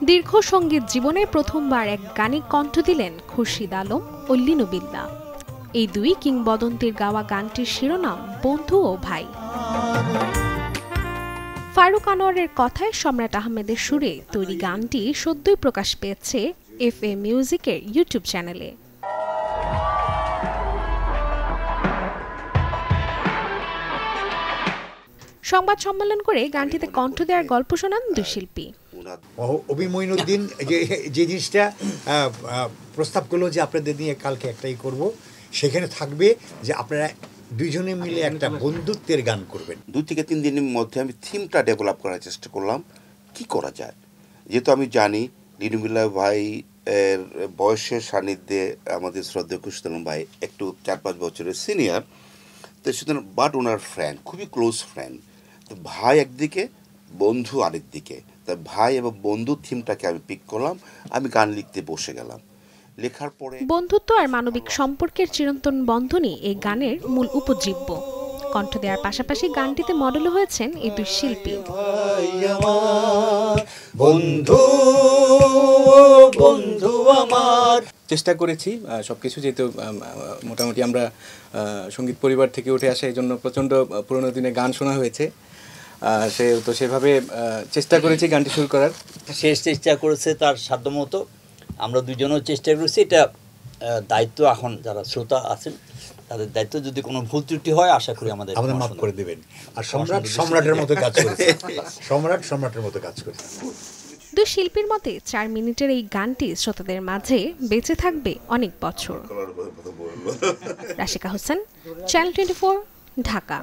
দীর্ঘ সঙ্গীত জীবনে প্রথমবার এক গানে কণ্ঠ দিলেন খুরশিদ আলম ও লিনু বিল্লাহ। এই দুই কিংবদন্তির গাওয়া গানটির শিরোনাম বন্ধু ও ভাই। ফারুক আনোয়ারের কথায় সম্রাট আহমেদের সুরে তৈরি গানটি সদ্যই প্রকাশ পেয়েছে FA মিউজিকের ইউটিউব চ্যানেলে। সংবাদ সম্মেলন করে গানটিতে কণ্ঠ দেওয়ার গল্প শোনান দুই শিল্পী। অভি মঈনুদ্দিন যে জিনিসটা প্রস্তাব করলো যে আপনাদের নিয়ে কালকে একটাই করব, সেখানে থাকবে যে আপনারা দুইজনে মিলে একটা বন্ধুত্বের গান করবেন। 2 থেকে 3 দিনের মধ্যে আমি থিমটা ডেভেলপ করার চেষ্টা করলাম কি করা যায়। যেহেতু আমি জানি লিনু বিল্লাহ ভাই এর বয়সের সান্নিধ্যে আমাদের শ্রদ্ধেয় খুরশিদ আলম ভাই একটু 4-5 বছরের সিনিয়র, তো সুতরাং বাট ওনার ফ্রেন্ড, খুবই ক্লোজ ফ্রেন্ড। তো ভাই একদিকে, বন্ধু আরেক দিকে, তা ভাই এবং বন্ধু থিমটাকে আমি পিক করলাম। আমি গান লিখতে বসে গেলাম। লেখার পরে বন্ধুত্ব আর মানবিক সম্পর্কের চিরন্তন বন্ধনই এই গানের মূল উপজীব্য। কণ্ঠ দেওয়ার পাশাপাশি গানটিতে মডেলও হয়েছেন এই দুই শিল্পী। বন্ধু বন্ধু আমার চেষ্টা করেছি সবকিছু, যেহেতু মোটামুটি আমরা সঙ্গীত পরিবার থেকে উঠে আসা, এই জন্য প্রচণ্ড পুরোনো দিনে গান শোনা হয়েছে। সেভাবে চেষ্টা করেছি গানটি শুরু করার। শেষ চেষ্টা করেছে তার সাধ্যমতো, আমরা দুজনেও চেষ্টা করেছি। এটা দায়িত্ব এখন যারা শ্রোতা আছেন তাদের দায়িত্ব, যদি কোনো ভুল ত্রুটি হয় আশা করি আমাদের মাফ করে দেবেন। আর সম্রাটের মতো কাজ করেছে, সম্রাটের মতো কাজ করেছে। দুই শিল্পীর মতে 4 মিনিটের এই গানটি শ্রোতাদের মাঝে বেঁচে থাকবে অনেক বছর। রাশিকা হোসেন, চ্যানেল 24, ঢাকা।